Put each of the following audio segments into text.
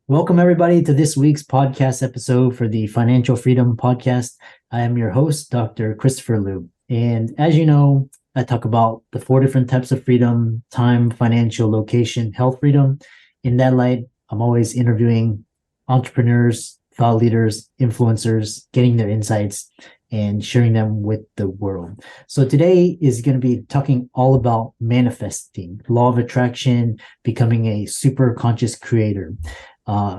Welcome, everybody, to this week's podcast episode for the Financial Freedom Podcast. I am your host, Dr. Christopher Liu. And as you know, I talk about the four different types of freedom: time, financial, location, health freedom. In that light, I'm always interviewing entrepreneurs, thought leaders, influencers, getting their insights and sharing them with the world. So today is going to be talking all about manifesting, law of attraction, becoming a super conscious creator.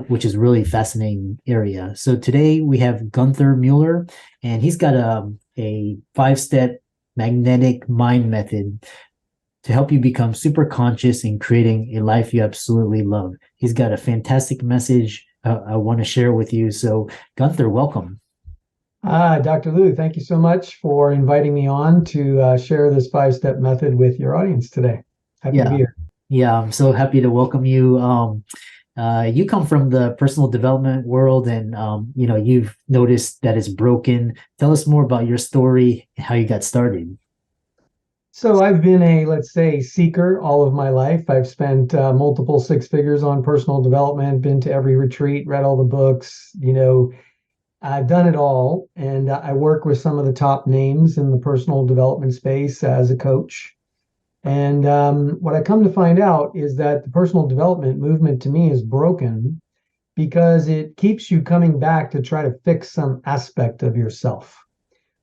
Which is really fascinating area. So today we have Gunther Mueller, and he's got a 5-step magnetic mind method to help you become super conscious in creating a life you absolutely love. He's got a fantastic message I want to share with you. So Gunther, welcome. Dr. Liu, thank you so much for inviting me on to share this 5-step method with your audience today. Happy to be here. Yeah, I'm so happy to welcome you. You come from the personal development world, and you've noticed that it's broken. Tell us more about your story, how you got started. So I've been let's say, seeker all of my life. I've spent multiple six figures on personal development, been to every retreat, read all the books, I've done it all. And I work with some of the top names in the personal development space as a coach. And what I come to find out is that the personal development movement to me is broken because it keeps you coming back to try to fix some aspect of yourself.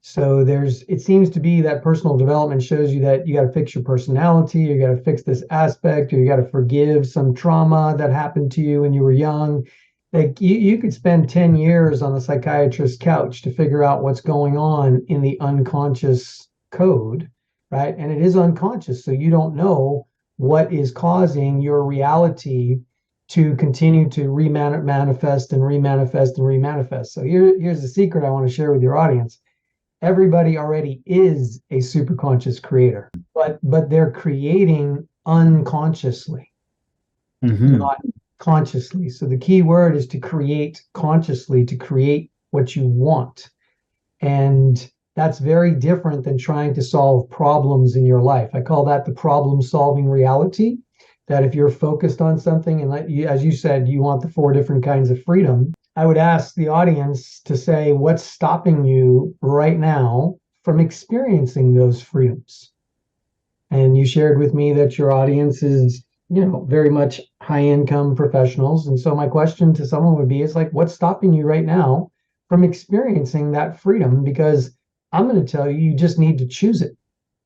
So it seems to be that personal development shows you that you got to fix your personality, you got to fix this aspect, or you got to forgive some trauma that happened to you when you were young. Like you could spend 10 years on the psychiatrist's couch to figure out what's going on in the unconscious code. Right? And it is unconscious. So you don't know what is causing your reality to continue to manifest and remanifest and remanifest. So here's the secret I want to share with your audience. Everybody already is a super conscious creator, but they're creating unconsciously, not consciously. So the key word is to create consciously, to create what you want. And that's very different than trying to solve problems in your life. I call that the problem-solving reality, that if you're focused on something, and as you said, you want the 4 different kinds of freedom, I would ask the audience to say, what's stopping you right now from experiencing those freedoms? And you shared with me that your audience is, very much high-income professionals. And so my question to someone would be, what's stopping you right now from experiencing that freedom? Because I'm going to tell you, you just need to choose it.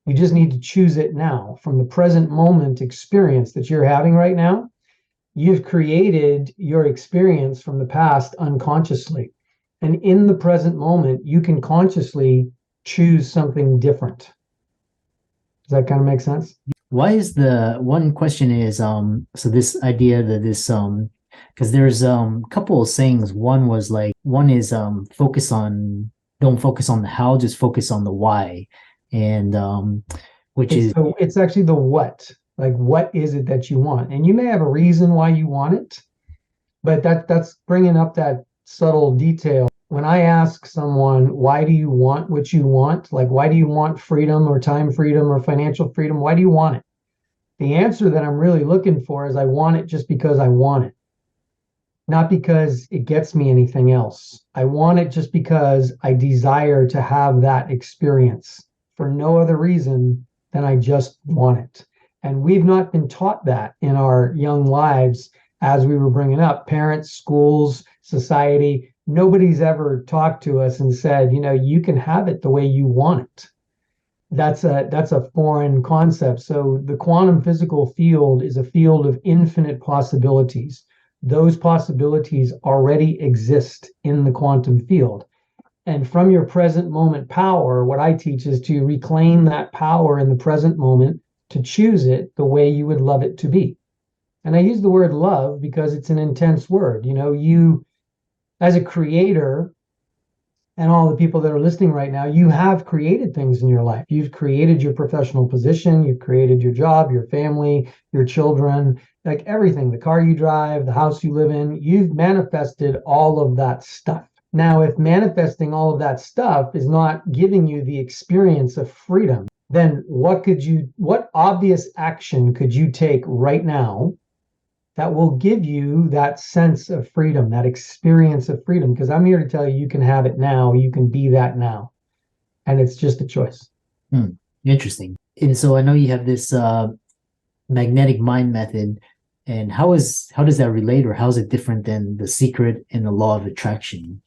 You just need to choose it now. From the present moment experience that you're having right now, you've created your experience from the past unconsciously. And in the present moment, you can consciously choose something different. Does that kind of make sense? Why is the one question is, so this idea that this, because there's a couple of sayings. One is don't focus on the how, just focus on the why. And it's actually the what. Like, what is it that you want? And you may have a reason why you want it, but that's bringing up that subtle detail. When I ask someone, why do you want what you want? Like, why do you want freedom or time freedom or financial freedom? Why do you want it? The answer that I'm really looking for is I want it just because I want it. Not because it gets me anything else. I want it just because I desire to have that experience for no other reason than I just want it. And we've not been taught that in our young lives as we were bringing up. Parents, schools, society, nobody's ever talked to us and said, you can have it the way you want it. That's a foreign concept. So the quantum physical field is a field of infinite possibilities. Those possibilities already exist in the quantum field. And from your present moment power, what I teach is to reclaim that power in the present moment, to choose it the way you would love it to be. And I use the word love because it's an intense word. You, as a creator, and all the people that are listening right now, you have created things in your life. You've created your professional position, you've created your job, your family, your children, like everything, the car you drive, the house you live in. You've manifested all of that stuff. Now, if manifesting all of that stuff is not giving you the experience of freedom, then what obvious action could you take right now that will give you that sense of freedom, that experience of freedom. Because I'm here to tell you, you can have it now, you can be that now. And it's just a choice. Interesting. And so I know you have this magnetic mind method. And how does that relate, or how is it different than The Secret and the Law of Attraction?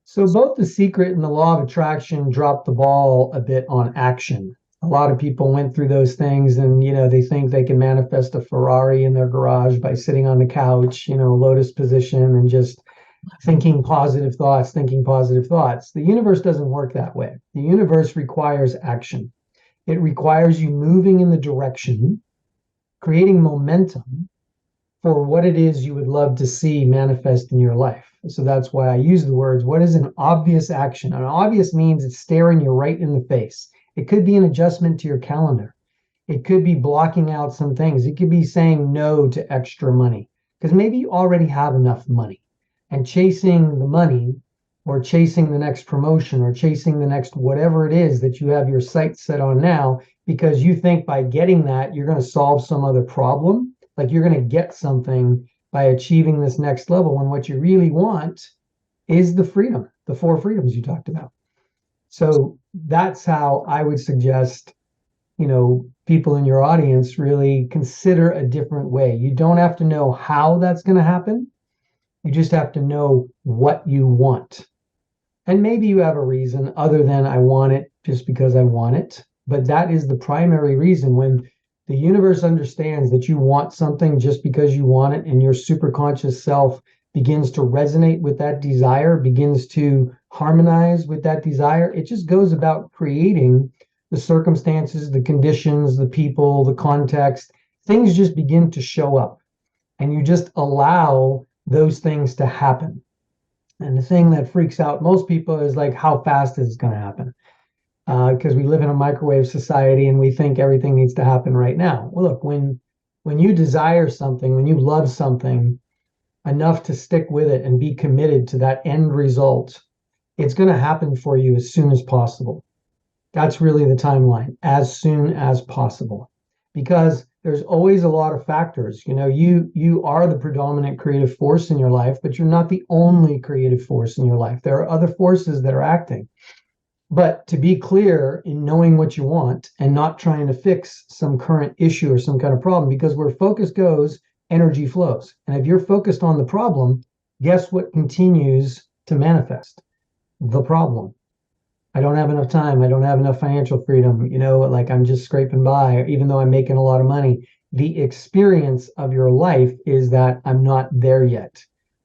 So both The Secret and the Law of Attraction dropped the ball a bit on action. A lot of people went through those things and, they think they can manifest a Ferrari in their garage by sitting on the couch, lotus position, and just thinking positive thoughts, thinking positive thoughts. The universe doesn't work that way. The universe requires action. It requires you moving in the direction, creating momentum for what it is you would love to see manifest in your life. So that's why I use the words, what is an obvious action? An obvious means it's staring you right in the face. It could be an adjustment to your calendar. It could be blocking out some things. It could be saying no to extra money, because maybe you already have enough money, and chasing the money or chasing the next promotion or chasing the next whatever it is that you have your sights set on now, because you think by getting that, you're going to solve some other problem. Like you're going to get something by achieving this next level, when what you really want is the freedom, the 4 freedoms you talked about. So that's how I would suggest, people in your audience really consider a different way. You don't have to know how that's going to happen. You just have to know what you want. And maybe you have a reason other than I want it just because I want it. But that is the primary reason. When the universe understands that you want something just because you want it, and your superconscious self begins to resonate with that desire, begins to harmonize with that desire, it just goes about creating the circumstances, the conditions, the people, the context. Things just begin to show up, and you just allow those things to happen. And the thing that freaks out most people is like, how fast is it going to happen? Because we live in a microwave society and we think everything needs to happen right now. Well, look, when you desire something, when you love something enough to stick with it and be committed to that end result, it's going to happen for you as soon as possible. That's really the timeline, as soon as possible, because there's always a lot of factors. You are the predominant creative force in your life, but you're not the only creative force in your life. There are other forces that are acting. But to be clear in knowing what you want and not trying to fix some current issue or some kind of problem, because where focus goes, energy flows. And if you're focused on the problem, guess what continues to manifest? The problem. I don't have enough time. I don't have enough financial freedom. Like I'm just scraping by, even though I'm making a lot of money. The experience of your life is that I'm not there yet.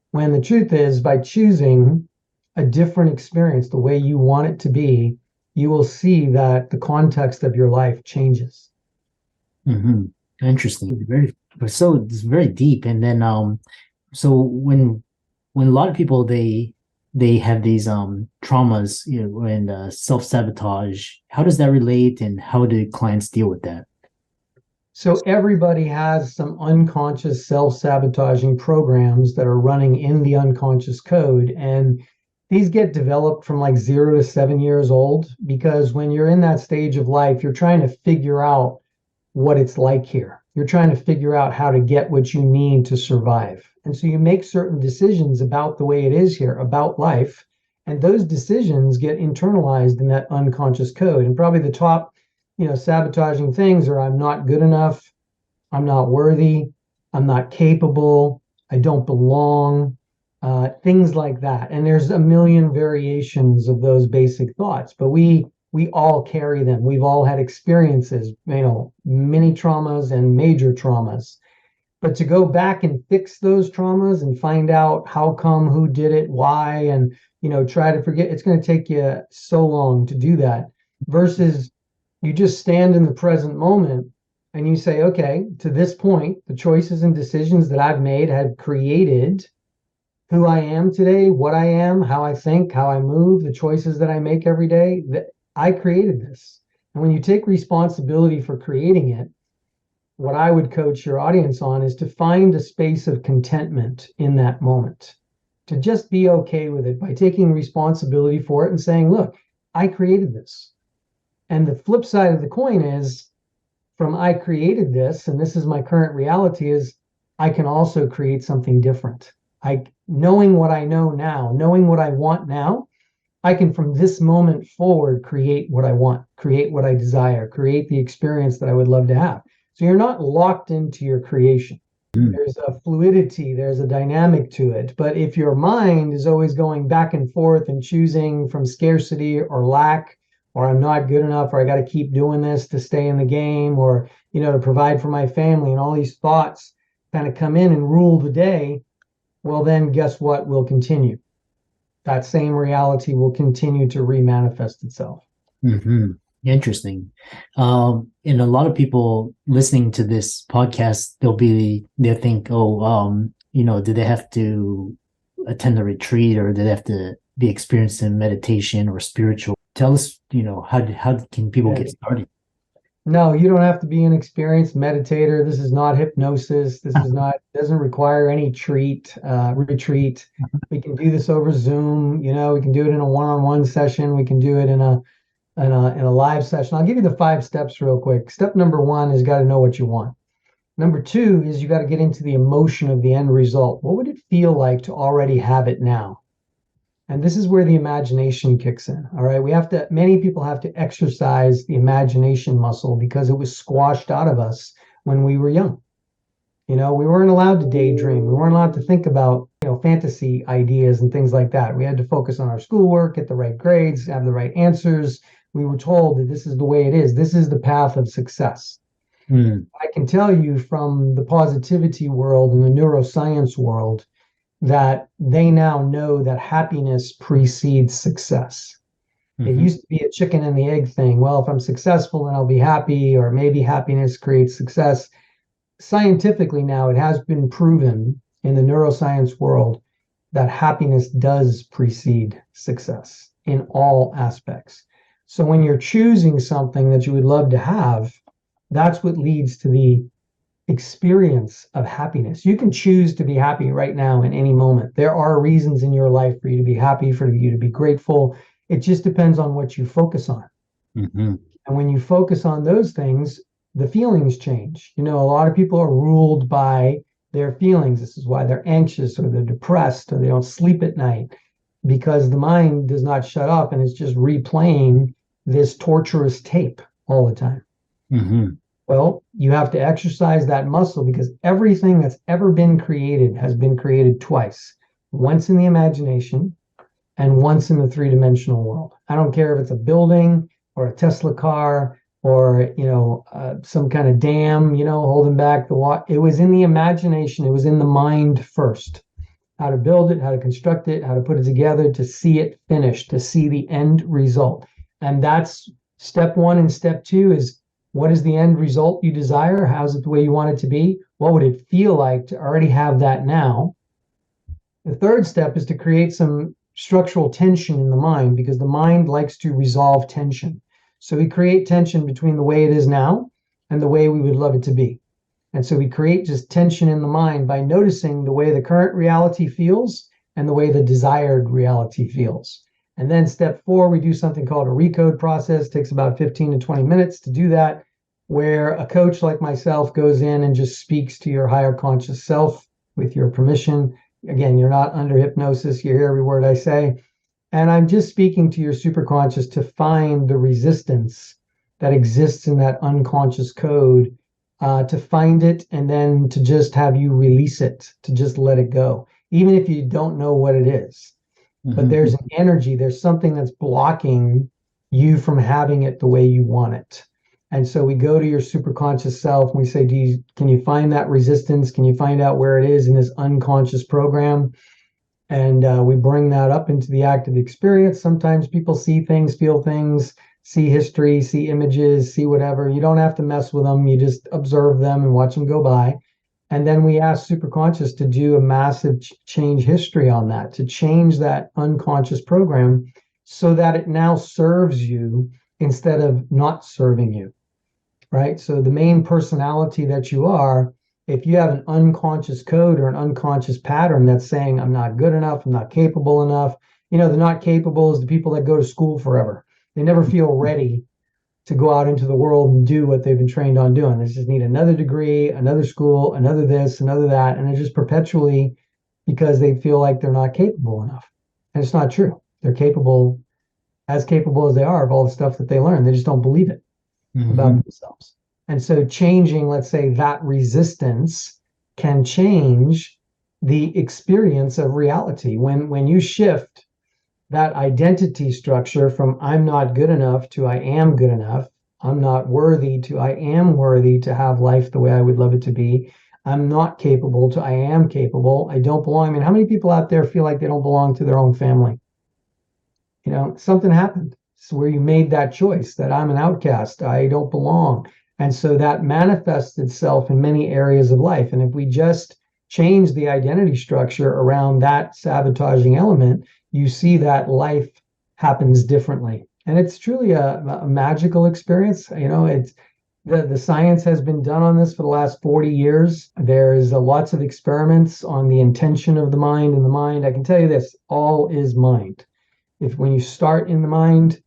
When the truth is, by choosing a different experience, the way you want it to be, you will see that the context of your life changes. Mm-hmm. Interesting. It's very deep. And then so when a lot of people they have these traumas, and self-sabotage, how does that relate, and how do clients deal with that? So everybody has some unconscious self-sabotaging programs that are running in the unconscious code, and these get developed from like 0 to 7 years old, because when you're in that stage of life, you're trying to figure out what it's like here. You're trying to figure out how to get what you need to survive. And so you make certain decisions about the way it is here, about life, and those decisions get internalized in that unconscious code. And probably the top, sabotaging things are: I'm not good enough, I'm not worthy, I'm not capable, I don't belong, things like that. And there's a million variations of those basic thoughts, but we all carry them. We've all had experiences, mini traumas and major traumas. But to go back and fix those traumas and find out how come, who did it, why, and try to forget, it's going to take you so long to do that, versus you just stand in the present moment and you say, okay, to this point, the choices and decisions that I've made have created who I am today, what I am, how I think, how I move, the choices that I make every day. That I created this. And when you take responsibility for creating it, what I would coach your audience on is to find a space of contentment in that moment, to just be okay with it by taking responsibility for it and saying, look, I created this. And the flip side of the coin is, from I created this, and this is my current reality, is I can also create something different. Knowing what I know now, knowing what I want now, I can from this moment forward create what I want, create what I desire, create the experience that I would love to have. So you're not locked into your creation. Mm. There's a fluidity, there's a dynamic to it. But if your mind is always going back and forth and choosing from scarcity or lack, or I'm not good enough, or I got to keep doing this to stay in the game, or, to provide for my family, and all these thoughts kind of come in and rule the day, well, then guess what will continue? That same reality will continue to remanifest itself. Hmm. Interesting. And a lot of people listening to this podcast, they'll think, oh, do they have to attend a retreat, or do they have to be experienced in meditation or spiritual? Tell us, how can people get started? No, you don't have to be an experienced meditator. This is not hypnosis. This is not, doesn't require any retreat. We can do this over Zoom. We can do it in a one-on-one session. We can do it in a live session. I'll give you the 5 steps real quick. Step number 1 is got to know what you want. Number 2 is you got to get into the emotion of the end result. What would it feel like to already have it now? And this is where the imagination kicks in. All right. Many people have to exercise the imagination muscle because it was squashed out of us when we were young. We weren't allowed to daydream. We weren't allowed to think about, fantasy ideas and things like that. We had to focus on our schoolwork, get the right grades, have the right answers. We were told that this is the way it is. This is the path of success. Mm. I can tell you from the positivity world and the neuroscience world that they now know that happiness precedes success. Mm-hmm. It used to be a chicken and the egg thing. Well, if I'm successful, then I'll be happy, or maybe happiness creates success. Scientifically now, it has been proven in the neuroscience world that happiness does precede success in all aspects. So when you're choosing something that you would love to have, that's what leads to the experience of happiness. You can choose to be happy right now in any moment. There are reasons in your life for you to be happy, for you to be grateful. It just depends on what you focus on. Mm-hmm. And when you focus on those things, the feelings change. A lot of people are ruled by their feelings. This is why they're anxious, or they're depressed, or they don't sleep at night, because the mind does not shut up and it's just replaying this torturous tape all the time. Mm-hmm. Well, you have to exercise that muscle, because everything that's ever been created has been created twice, once in the imagination and once in the 3-dimensional world. I don't care if it's a building or a Tesla car or, some kind of dam, holding back the water. It was in the imagination. It was in the mind first. How to build it, how to construct it, how to put it together, to see it finished, to see the end result. And that's step 1. And step 2 is, what is the end result you desire? How's it the way you want it to be? What would it feel like to already have that now? The 3rd step is to create some structural tension in the mind, because the mind likes to resolve tension. So we create tension between the way it is now and the way we would love it to be. And so we create just tension in the mind by noticing the way the current reality feels and the way the desired reality feels. And then step 4, we do something called a recode process. It takes about 15 to 20 minutes to do that, where a coach like myself goes in and just speaks to your higher conscious self with your permission. Again, you're not under hypnosis. You hear every word I say. And I'm just speaking to your superconscious to find the resistance that exists in that unconscious code, to find it, and then to just have you release it, to just let it go, even if you don't know what it is. But there's an energy, there's something that's blocking you from having it the way you want it. And so we go to your superconscious self and we say, can you find that resistance? Can you find out where it is in this unconscious program? And we bring that up into the active experience. Sometimes people see things, feel things, see history, see images, see whatever. You don't have to mess with them. You just observe them and watch them go by. And then we ask superconscious to do a massive change history on that, to change that unconscious program so that it now serves you instead of not serving you, right? So the main personality that you are, if you have an unconscious code or an unconscious pattern that's saying, I'm not good enough, I'm not capable enough. The not capable is the people that go to school forever. They never feel ready to go out into the world and do what they've been trained on doing. They just need another degree, another school, another this, another that, and it's just perpetually because they feel like they're not capable enough. And it's not true. They're capable as they are of all the stuff that they learn. They just don't believe it about themselves. And so changing, let's say, that resistance can change the experience of reality. When you shift that identity structure from I'm not good enough to I am good enough, I'm not worthy to I am worthy to have life the way I would love it to be, I'm not capable to I am capable, I don't belong. I mean, how many people out there feel like they don't belong to their own family? You know, something happened. It's where you made that choice that I'm an outcast, I don't belong. And so that manifests itself in many areas of life. And if we just change the identity structure around that sabotaging element, you see that life happens differently. And it's truly a magical experience. You know, it's the science has been done on this for the last 40 years. There's lots of experiments on the intention of the mind and the mind. I can tell you this, all is mind. If when you start in the mind,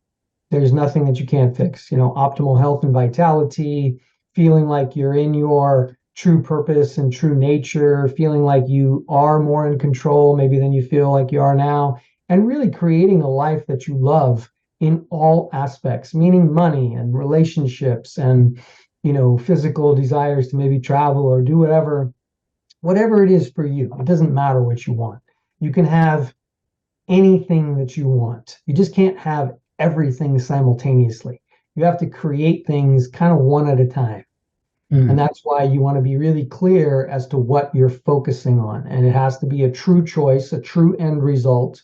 there's nothing that you can't fix. You know, optimal health and vitality, feeling like you're in your true purpose and true nature, feeling like you are more in control maybe than you feel like you are now, and really creating a life that you love in all aspects, meaning money and relationships and, you know, physical desires to maybe travel or do whatever it is for you. It doesn't matter what you want. You can have anything that you want. You just can't have everything simultaneously. You have to create things kind of one at a time. And that's why you want to be really clear as to what you're focusing on. And it has to be a true choice, a true end result.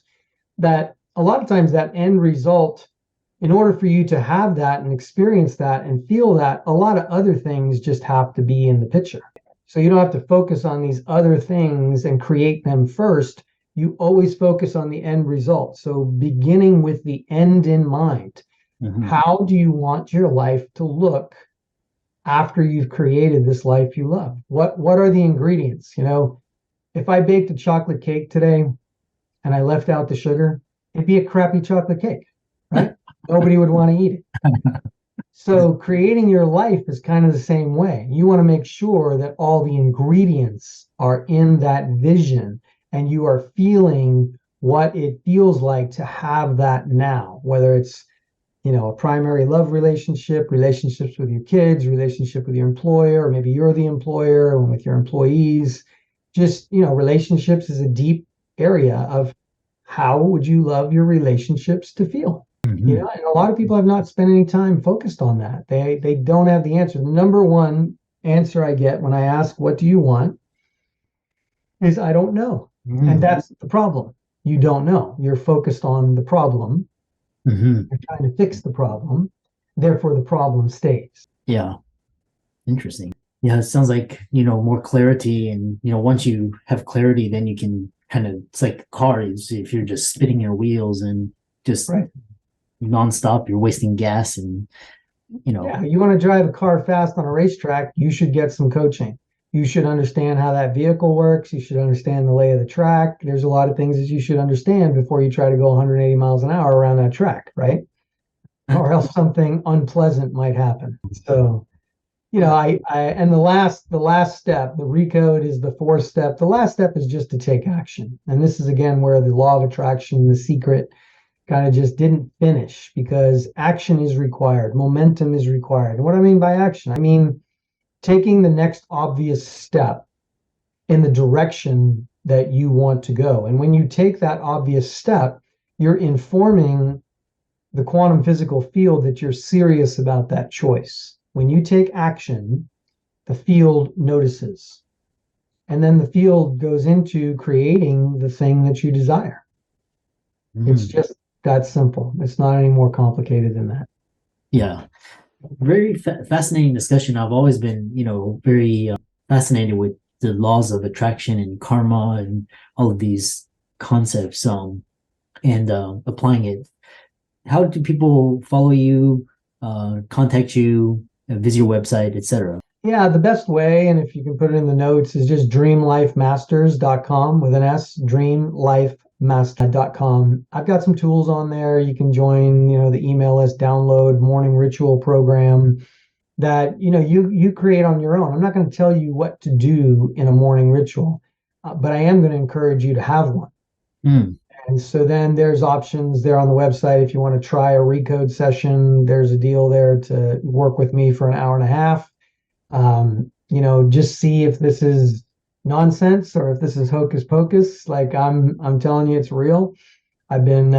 That a lot of times that end result, in order for you to have that and experience that and feel that, a lot of other things just have to be in the picture. So you don't have to focus on these other things and create them first. You always focus on the end result. So beginning with the end in mind, how do you want your life to look after you've created this life you love? What are the ingredients? You know, if I baked a chocolate cake today and I left out the sugar, it'd be a crappy chocolate cake, right? Nobody would want to eat it. So creating your life is kind of the same way. You want to make sure that all the ingredients are in that vision and you are feeling what it feels like to have that now, whether it's, you know, a primary love relationship, relationships with your kids, relationship with your employer, or maybe you're the employer and with your employees. Just, you know, relationships is a deep area of how would you love your relationships to feel? You know, and a lot of people have not spent any time focused on that. They don't have the answer. The number one answer I get when I ask, what do you want? Is I don't know. And that's the problem. You don't know. You're focused on the problem. You're trying to fix the problem. Therefore, the problem stays. Yeah. Interesting. Yeah, it sounds like, you know, more clarity. And, you know, once you have clarity, then you can kind of, it's like cars. If you're just spinning your wheels and just nonstop, you're wasting gas and, you know. Yeah, you want to drive a car fast on a racetrack, you should get some coaching. You should understand how that vehicle works. You should understand the lay of the track. There's a lot of things that you should understand before you try to go 180 miles an hour around that track, right? Or else something unpleasant might happen. So, you know, and the last step, the recode is the fourth step. The last step is just to take action. And this is again where the law of attraction, the secret, kind of just didn't finish, because action is required. Momentum is required. And what I mean by action, I mean taking the next obvious step in the direction that you want to go. And when you take that obvious step, you're informing the quantum physical field that you're serious about that choice. When you take action, the field notices. And then the field goes into creating the thing that you desire. It's just that simple. It's not any more complicated than that. Yeah. Very fascinating discussion. I've always been, you know, very fascinated with the laws of attraction and karma and all of these concepts, and applying it. How do people follow you, contact you, visit your website, etc.? Yeah, the best way, and if you can put it in the notes, is just dreamlifemasters.com with an S, Dream Life master.com. I've got some tools on there. You can join, the email list, download morning ritual program that, you create on your own. I'm not going to tell you what to do in a morning ritual, but I am going to encourage you to have one. Mm. And so then there's options there on the website. If you want to try a recode session, there's a deal there to work with me for an hour and a half. Just see if this is nonsense or if this is hocus pocus. Like I'm telling you, it's real. I've been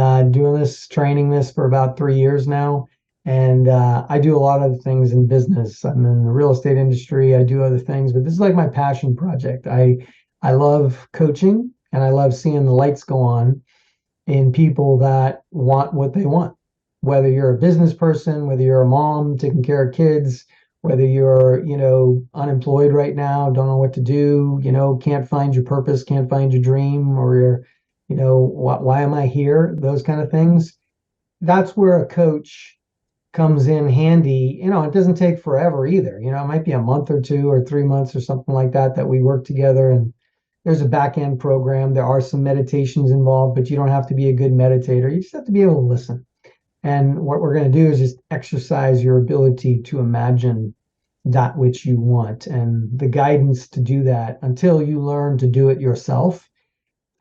training this for about 3 years now. And I do a lot of things in business. I'm in the real estate industry. I do other things, but this is like my passion project. I love coaching and I love seeing the lights go on in people that want what they want. Whether you're a business person, whether you're a mom taking care of kids, whether you're, unemployed right now, don't know what to do, can't find your purpose, can't find your dream, or you're, why am I here? Those kind of things. That's where a coach comes in handy. It doesn't take forever either. It might be a month or 2 or 3 months or something like that we work together, and there's a back end program. There are some meditations involved, but you don't have to be a good meditator. You just have to be able to listen. And what we're going to do is just exercise your ability to imagine that which you want and the guidance to do that until you learn to do it yourself.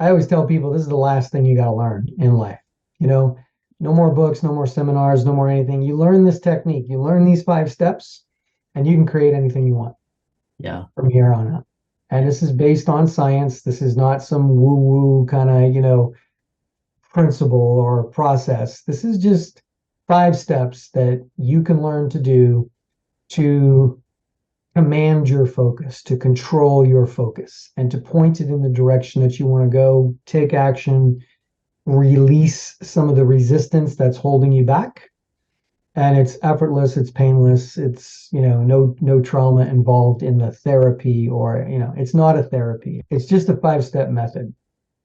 I always tell people this is the last thing you got to learn in life. No more books, no more seminars, no more anything. You learn this technique, you learn these 5 steps, and you can create anything you want. Yeah. From here on out. And this is based on science. This is not some woo-woo kind of, principle or process. This is just 5 steps that you can learn to do to command your focus, to control your focus, and to point it in the direction that you want to go, take action, release some of the resistance that's holding you back. And it's effortless, it's painless, it's, no trauma involved in the therapy, or, it's not a therapy. It's just a 5-step method.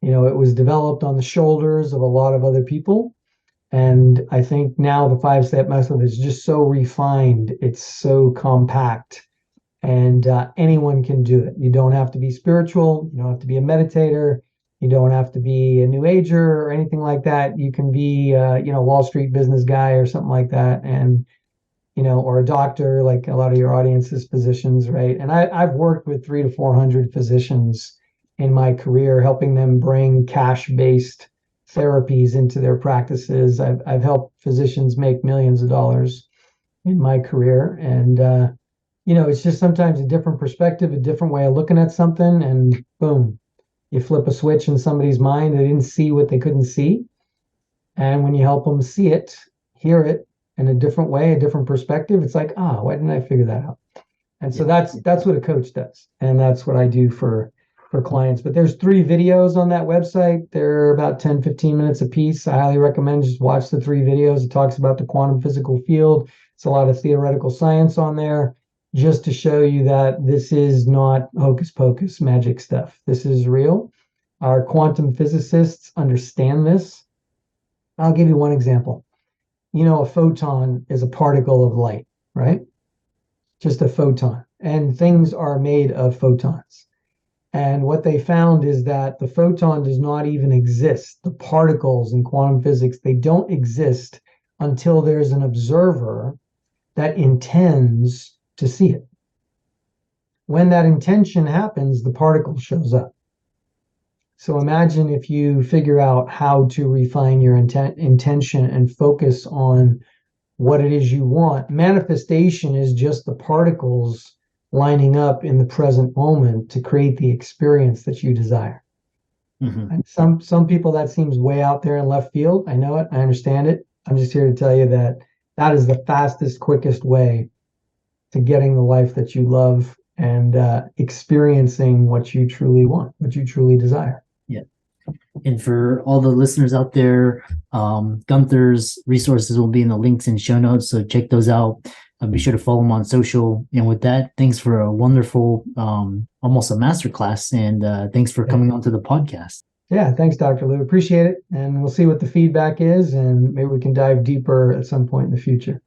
It was developed on the shoulders of a lot of other people. And I think now the 5-step method is just so refined. It's so compact, and anyone can do it. You don't have to be spiritual. You don't have to be a meditator. You don't have to be a new ager or anything like that. You can be, Wall Street business guy or something like that. And, or a doctor, like a lot of your audience's physicians, right? And I've worked with 300 to 400 physicians in my career, helping them bring cash-based therapies into their practices. I've helped physicians make millions of dollars in my career. And, it's just sometimes a different perspective, a different way of looking at something, and boom, you flip a switch in somebody's mind. They didn't see what they couldn't see. And when you help them see it, hear it in a different way, a different perspective, it's like, why didn't I figure that out? And so that's what a coach does. And that's what I do for clients. But there's 3 videos on that website. They're about 10, 15 minutes a piece. I highly recommend just watch the 3 videos. It talks about the quantum physical field. It's a lot of theoretical science on there, just to show you that this is not hocus pocus magic stuff. This is real. Our quantum physicists understand this. I'll give you one example. A photon is a particle of light, right? Just a photon. And things are made of photons. And what they found is that the photon does not even exist. The particles in quantum physics, they don't exist until there's an observer that intends to see it. When that intention happens, the particle shows up. So imagine if you figure out how to refine your intention and focus on what it is you want. Manifestation is just the particles lining up in the present moment to create the experience that you desire. Mm-hmm. And some people, that seems way out there in left field. I know it. I understand it. I'm just here to tell you that that is the fastest, quickest way to getting the life that you love and experiencing what you truly want, what you truly desire. Yeah. And for all the listeners out there, Gunther's resources will be in the links and show notes, so check those out. Be sure to follow him on social. And with that, thanks for a wonderful, almost a masterclass, and thanks for coming onto the podcast. Yeah, thanks, Dr. Lou. Appreciate it. And we'll see what the feedback is, and maybe we can dive deeper at some point in the future.